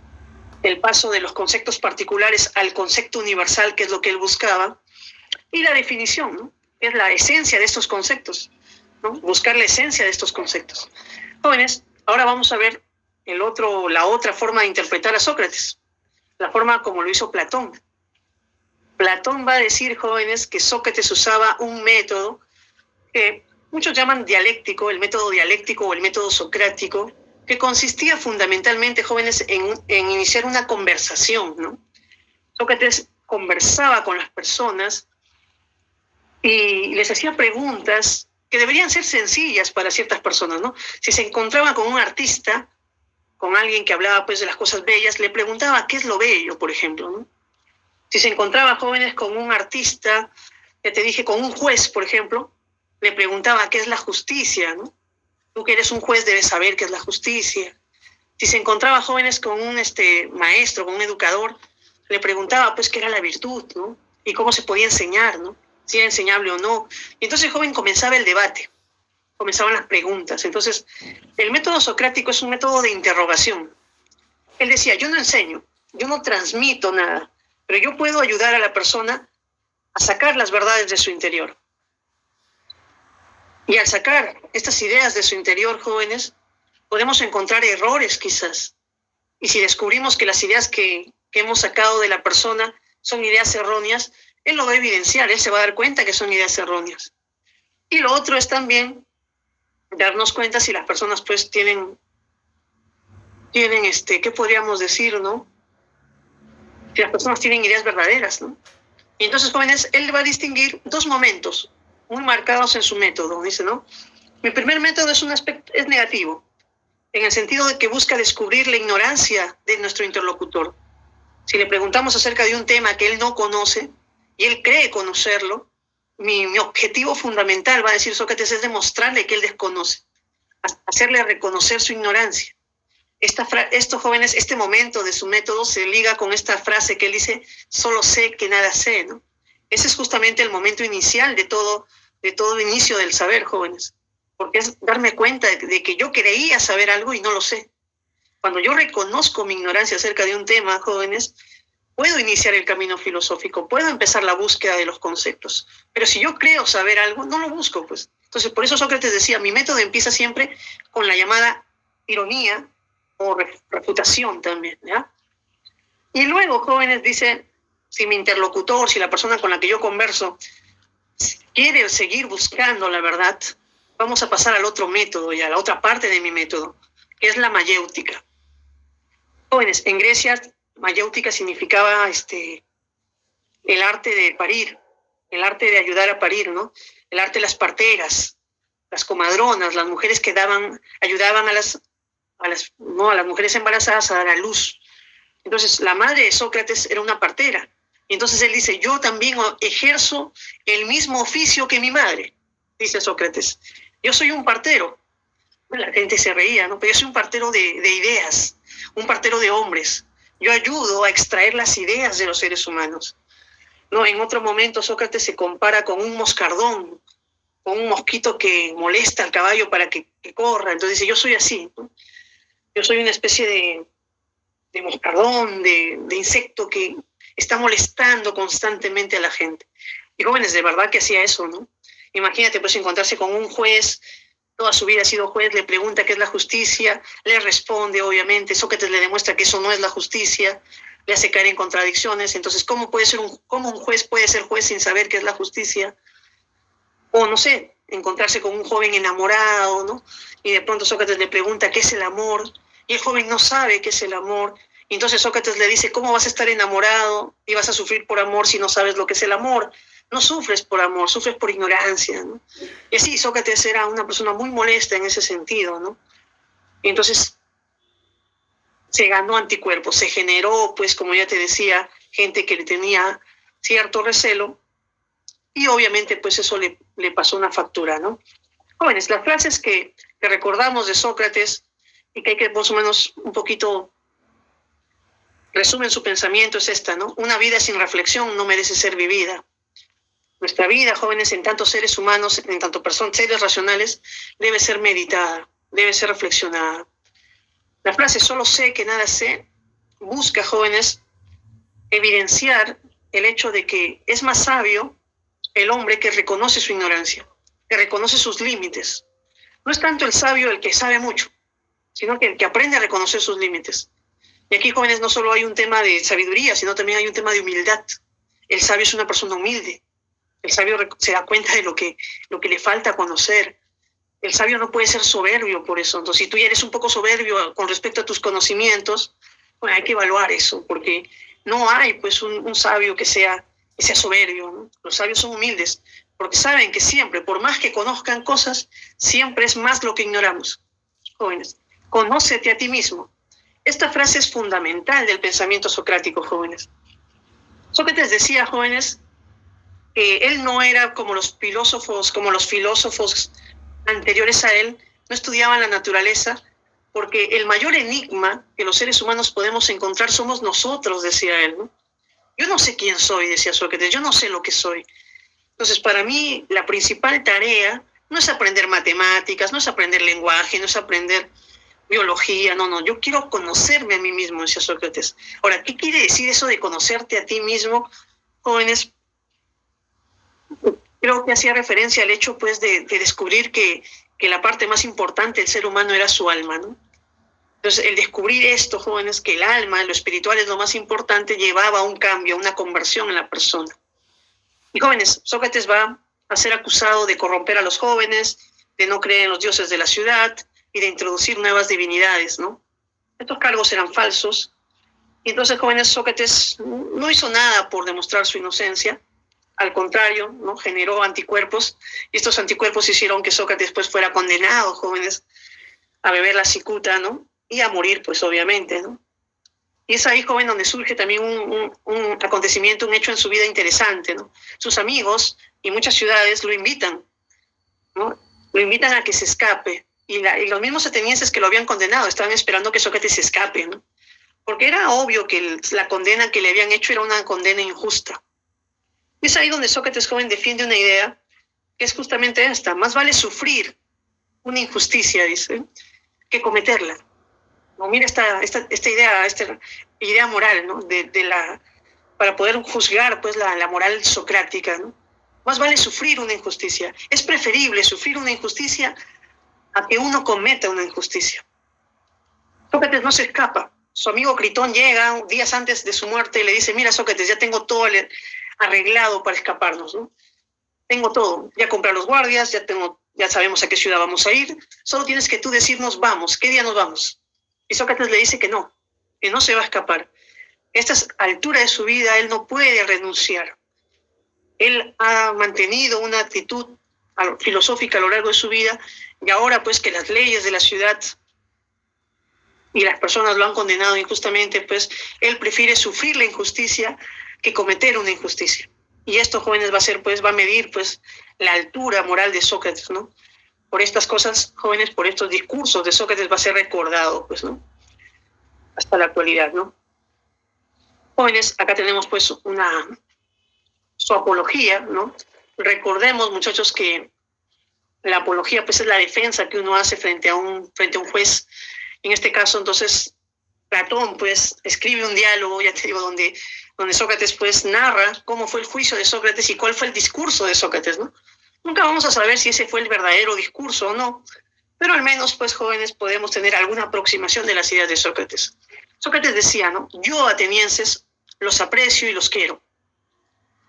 el paso de los conceptos particulares al concepto universal, que es lo que él buscaba, y la definición, ¿no?, que es la esencia de estos conceptos, ¿no?, buscar la esencia de estos conceptos. Jóvenes, ahora vamos a ver la otra forma de interpretar a Sócrates, la forma como lo hizo Platón. Platón va a decir, jóvenes, que Sócrates usaba un método que muchos llaman dialéctico, el método dialéctico o el método socrático, que consistía fundamentalmente, jóvenes, en iniciar una conversación, ¿no? Sócrates conversaba con las personas y les hacía preguntas que deberían ser sencillas para ciertas personas, ¿no? Si se encontraba con un artista, con alguien que hablaba pues de las cosas bellas, le preguntaba qué es lo bello, por ejemplo, ¿no? Si se encontraba, jóvenes, con un artista, ya te dije, con un juez, por ejemplo, le preguntaba qué es la justicia, ¿no? Tú que eres un juez debes saber qué es la justicia. Si se encontraba, jóvenes, con un maestro, con un educador, le preguntaba pues qué era la virtud, ¿no?, y cómo se podía enseñar, ¿no?, si era enseñable o no. Y entonces, joven, comenzaba el debate, comenzaban las preguntas. Entonces, el método socrático es un método de interrogación. Él decía, yo no enseño, yo no transmito nada, pero yo puedo ayudar a la persona a sacar las verdades de su interior. Y al sacar estas ideas de su interior, jóvenes, podemos encontrar errores quizás. y si descubrimos que las ideas que hemos sacado de la persona son ideas erróneas, él lo va a evidenciar, él se va a dar cuenta que son ideas erróneas. Y lo otro es también darnos cuenta si las personas pues tienen ¿qué podríamos decir, no? Si las personas tienen ideas verdaderas, ¿no? Y entonces, jóvenes, él va a distinguir dos momentos muy marcados en su método, dice, ¿no? Mi primer método es negativo, en el sentido de que busca descubrir la ignorancia de nuestro interlocutor. Si le preguntamos acerca de un tema que él no conoce y él cree conocerlo, mi objetivo fundamental, va a decir Sócrates, es demostrarle que él desconoce, hacerle reconocer su ignorancia. Estos jóvenes, este momento de su método se liga con esta frase que él dice, solo sé que nada sé, ¿no? Ese es justamente el momento inicial de todo inicio del saber, jóvenes, porque es darme cuenta de que yo creía saber algo y no lo sé. Cuando yo reconozco mi ignorancia acerca de un tema, jóvenes, puedo iniciar el camino filosófico, puedo empezar la búsqueda de los conceptos, pero si yo creo saber algo, no lo busco, pues. Entonces, por eso Sócrates decía, mi método empieza siempre con la llamada ironía, o refutación también, ¿ya? Y luego, jóvenes, dice, si mi interlocutor, si la persona con la que yo converso quiere seguir buscando la verdad, vamos a pasar al otro método, ya, a la otra parte de mi método, que es la mayéutica. Jóvenes, en Grecia, mayéutica significaba el arte de parir, el arte de ayudar a parir, ¿no? El arte de las parteras, las comadronas, las mujeres que ayudaban a las mujeres embarazadas a dar a luz. Entonces, la madre de Sócrates era una partera. Y entonces él dice, yo también ejerzo el mismo oficio que mi madre, dice Sócrates. Yo soy un partero. La gente se reía, ¿no? Pero yo soy un partero de ideas, un partero de hombres. Yo ayudo a extraer las ideas de los seres humanos. ¿No? En otro momento Sócrates se compara con un moscardón, con un mosquito que molesta al caballo para que corra. Entonces dice, yo soy así, ¿no? Yo soy una especie de moscardón, de insecto que está molestando constantemente a la gente. Y jóvenes, de verdad que hacía eso, ¿no? Imagínate, pues, encontrarse con un juez, toda su vida ha sido juez, le pregunta qué es la justicia, le responde, obviamente, Sócrates le demuestra que eso no es la justicia, le hace caer en contradicciones. Entonces, ¿cómo un juez puede ser juez sin saber qué es la justicia? O, no sé, encontrarse con un joven enamorado, ¿no? Y de pronto Sócrates le pregunta qué es el amor, y el joven no sabe qué es el amor. Y entonces Sócrates le dice, ¿cómo vas a estar enamorado y vas a sufrir por amor si no sabes lo que es el amor? No sufres por amor, sufres por ignorancia, ¿no? Y así, Sócrates era una persona muy molesta en ese sentido, ¿no? Y entonces se ganó anticuerpos, se generó, pues, como ya te decía, gente que le tenía cierto recelo, y obviamente, pues, eso le pasó una factura, ¿no? Jóvenes, las frases que recordamos de Sócrates y que hay que más o menos un poquito resumen su pensamiento es esta, ¿no? Una vida sin reflexión no merece ser vivida. Nuestra vida, jóvenes, en tanto seres humanos, en tanto seres racionales, debe ser meditada, debe ser reflexionada. La frase solo sé que nada sé busca, jóvenes, evidenciar el hecho de que es más sabio el hombre que reconoce su ignorancia, que reconoce sus límites. No es tanto el sabio el que sabe mucho, sino que el que aprende a reconocer sus límites. Y aquí, jóvenes, no solo hay un tema de sabiduría, sino también hay un tema de humildad. El sabio es una persona humilde. El sabio se da cuenta de lo que le falta conocer. El sabio no puede ser soberbio por eso. Entonces, si tú ya eres un poco soberbio con respecto a tus conocimientos, bueno, hay que evaluar eso, porque no hay, pues, un sabio que sea soberbio, ¿no? Los sabios son humildes, porque saben que siempre, por más que conozcan cosas, siempre es más lo que ignoramos. Jóvenes, conócete a ti mismo. Esta frase es fundamental del pensamiento socrático, jóvenes. Sócrates decía, jóvenes, que él no era como los filósofos anteriores a él, no estudiaban la naturaleza, porque el mayor enigma que los seres humanos podemos encontrar somos nosotros, decía él, ¿no? Yo no sé quién soy, decía Sócrates, yo no sé lo que soy. Entonces, para mí, la principal tarea no es aprender matemáticas, no es aprender lenguaje, no es aprender biología, no, yo quiero conocerme a mí mismo, decía Sócrates. Ahora, ¿qué quiere decir eso de conocerte a ti mismo, jóvenes? Creo que hacía referencia al hecho, pues, de descubrir que la parte más importante del ser humano era su alma, ¿no? Entonces, el descubrir esto, jóvenes, que el alma, lo espiritual es lo más importante, llevaba a un cambio, a una conversión en la persona. Y jóvenes, Sócrates va a ser acusado de corromper a los jóvenes, de no creer en los dioses de la ciudad y de introducir nuevas divinidades, ¿no? Estos cargos eran falsos. Y entonces, jóvenes, Sócrates no hizo nada por demostrar su inocencia. Al contrario, ¿no? Generó anticuerpos. Y estos anticuerpos hicieron que Sócrates pues, fuera condenado, jóvenes, a beber la cicuta, ¿no? Y a morir, pues, obviamente, ¿no? Y es ahí, joven, donde surge también un acontecimiento, un hecho en su vida interesante, ¿no? Sus amigos y muchas ciudades lo invitan, ¿no? Lo invitan a que se escape. Y los mismos atenienses que lo habían condenado estaban esperando que Sócrates se escape, ¿no? Porque era obvio que la condena que le habían hecho era una condena injusta. Y es ahí donde Sócrates, joven, defiende una idea que es justamente esta. Más vale sufrir una injusticia, dice, que cometerla. No, mira esta idea moral, ¿no? Para poder juzgar pues, la moral socrática, ¿no? Más vale sufrir una injusticia. Es preferible sufrir una injusticia a que uno cometa una injusticia. Sócrates no se escapa. Su amigo Critón llega días antes de su muerte y le dice, mira Sócrates, ya tengo todo arreglado para escaparnos, ¿no? Tengo todo, ya compré los guardias, ya sabemos a qué ciudad vamos a ir, solo tienes que tú decirnos vamos, ¿qué día nos vamos? Y Sócrates le dice que no se va a escapar. A esta altura de su vida él no puede renunciar. Él ha mantenido una actitud filosófica a lo largo de su vida y ahora pues que las leyes de la ciudad y las personas lo han condenado injustamente, pues él prefiere sufrir la injusticia que cometer una injusticia. Y esto, jóvenes, va a medir pues la altura moral de Sócrates, ¿no? Por estas cosas, jóvenes, por estos discursos de Sócrates va a ser recordado, pues, ¿no? Hasta la actualidad, ¿no? Jóvenes, acá tenemos pues su apología, ¿no? Recordemos, muchachos, que la apología pues es la defensa que uno hace frente a un juez. En este caso, entonces, Platón pues escribe un diálogo, ya te digo, donde Sócrates pues narra cómo fue el juicio de Sócrates y cuál fue el discurso de Sócrates, ¿no? Nunca vamos a saber si ese fue el verdadero discurso o no, pero al menos, pues, jóvenes, podemos tener alguna aproximación de las ideas de Sócrates. Sócrates decía, ¿no? Yo, atenienses, los aprecio y los quiero,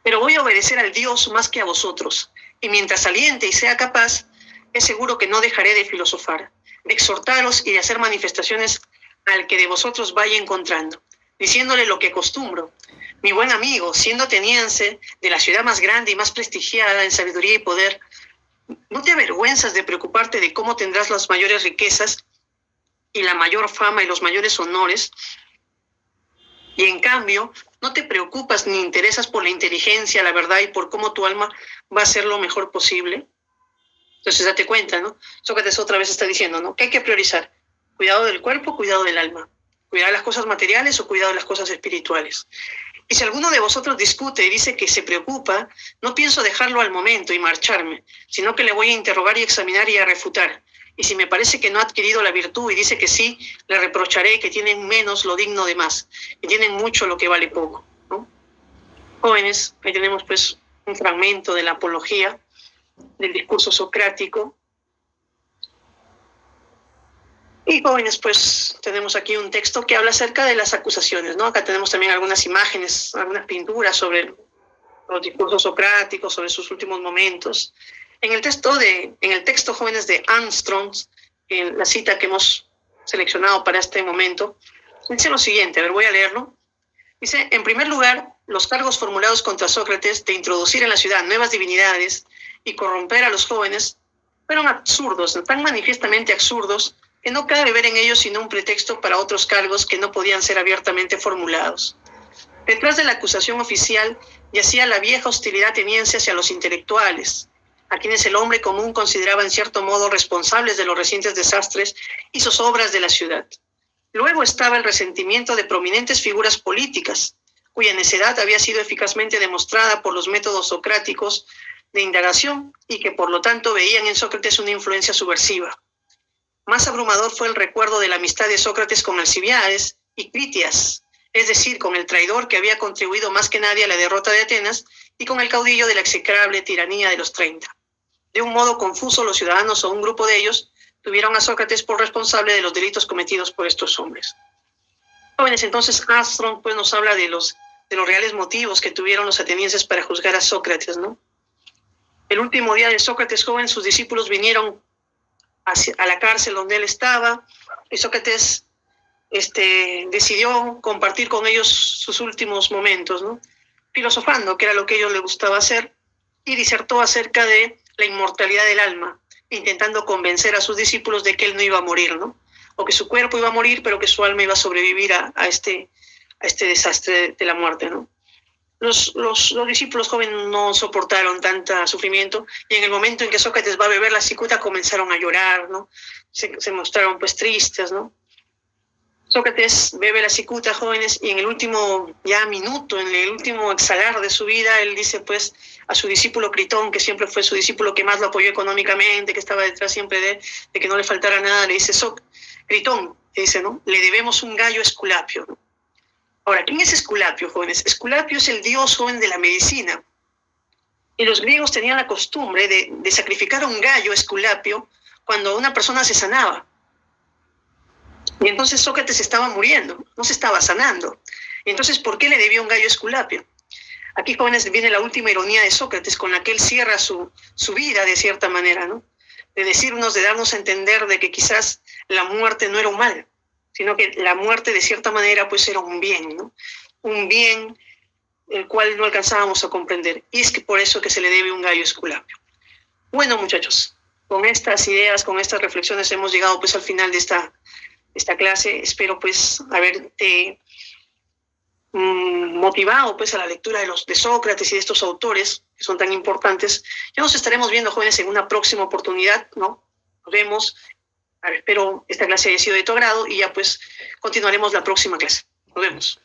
pero voy a obedecer al Dios más que a vosotros, y mientras aliente y sea capaz, es seguro que no dejaré de filosofar, de exhortaros y de hacer manifestaciones al que de vosotros vaya encontrando, diciéndole lo que acostumbro. Mi buen amigo, siendo ateniense de la ciudad más grande y más prestigiada en sabiduría y poder, ¿no te avergüenzas de preocuparte de cómo tendrás las mayores riquezas y la mayor fama y los mayores honores? Y en cambio, no te preocupas ni interesas por la inteligencia, la verdad y por cómo tu alma va a ser lo mejor posible. Entonces, date cuenta, ¿no? Sócrates otra vez está diciendo, ¿no? Que hay que priorizar. Cuidado del cuerpo, cuidado del alma. Cuidado de las cosas materiales o cuidado de las cosas espirituales. Y si alguno de vosotros discute y dice que se preocupa, no pienso dejarlo al momento y marcharme, sino que le voy a interrogar y examinar y a refutar. Y si me parece que no ha adquirido la virtud y dice que sí, le reprocharé que tienen menos lo digno de más, y tienen mucho lo que vale poco, ¿no? Jóvenes, ahí tenemos pues un fragmento de la apología, del discurso socrático. Y jóvenes, pues tenemos aquí un texto que habla acerca de las acusaciones, ¿no? Acá tenemos también algunas imágenes, algunas pinturas sobre los discursos socráticos, sobre sus últimos momentos. En el texto, jóvenes, de Armstrong, en la cita que hemos seleccionado para este momento, dice lo siguiente, a ver, voy a leerlo. Dice, en primer lugar, los cargos formulados contra Sócrates de introducir en la ciudad nuevas divinidades y corromper a los jóvenes fueron absurdos, tan manifiestamente absurdos, que no cabe ver en ellos sino un pretexto para otros cargos que no podían ser abiertamente formulados. Detrás de la acusación oficial yacía la vieja hostilidad ateniense hacia los intelectuales, a quienes el hombre común consideraba en cierto modo responsables de los recientes desastres y zozobras de la ciudad. Luego estaba el resentimiento de prominentes figuras políticas, cuya necedad había sido eficazmente demostrada por los métodos socráticos de indagación y que por lo tanto veían en Sócrates una influencia subversiva. Más abrumador fue el recuerdo de la amistad de Sócrates con Alcibiades y Critias, es decir, con el traidor que había contribuido más que nadie a la derrota de Atenas y con el caudillo de la execrable tiranía de los 30. De un modo confuso, los ciudadanos o un grupo de ellos tuvieron a Sócrates por responsable de los delitos cometidos por estos hombres. Jóvenes, entonces Armstrong pues, nos habla de los reales motivos que tuvieron los atenienses para juzgar a Sócrates, ¿no? El último día de Sócrates, joven, sus discípulos vinieron a la cárcel donde él estaba, y Sócrates decidió compartir con ellos sus últimos momentos, ¿no? Filosofando, que era lo que a ellos les gustaba hacer, y disertó acerca de la inmortalidad del alma, intentando convencer a sus discípulos de que él no iba a morir, ¿no? O que su cuerpo iba a morir, pero que su alma iba a sobrevivir a este desastre de la muerte, ¿no? Los discípulos jóvenes no soportaron tanto sufrimiento, y en el momento en que Sócrates va a beber la cicuta comenzaron a llorar, ¿no? Se mostraron pues tristes, ¿no? Sócrates bebe la cicuta, jóvenes, y en el último ya minuto, en el último exhalar de su vida, él dice pues a su discípulo Critón, que siempre fue su discípulo que más lo apoyó económicamente, que estaba detrás siempre de que no le faltara nada, le dice, Critón, dice, ¿no? Le debemos un gallo a Esculapio, ¿no? Ahora, ¿quién es Esculapio, jóvenes? Esculapio es el dios joven de la medicina. Y los griegos tenían la costumbre de sacrificar a un gallo, Esculapio, cuando una persona se sanaba. Y entonces Sócrates estaba muriendo, no se estaba sanando. Y entonces, ¿por qué le debía un gallo a Esculapio? Aquí, jóvenes, viene la última ironía de Sócrates, con la que él cierra su vida de cierta manera, ¿no? De decirnos, de darnos a entender de que quizás la muerte no era un mal, sino que la muerte de cierta manera pues era un bien, ¿no? Un bien el cual no alcanzábamos a comprender. Y es que por eso que se le debe un gallo a Esculapio. Bueno, muchachos, con estas ideas, con estas reflexiones hemos llegado pues al final de esta clase. Espero pues haberte motivado pues a la lectura de Sócrates y de estos autores que son tan importantes. Ya nos estaremos viendo, jóvenes, en una próxima oportunidad, ¿no? Nos vemos. Espero esta clase haya sido de tu agrado y ya pues continuaremos la próxima clase. Nos vemos.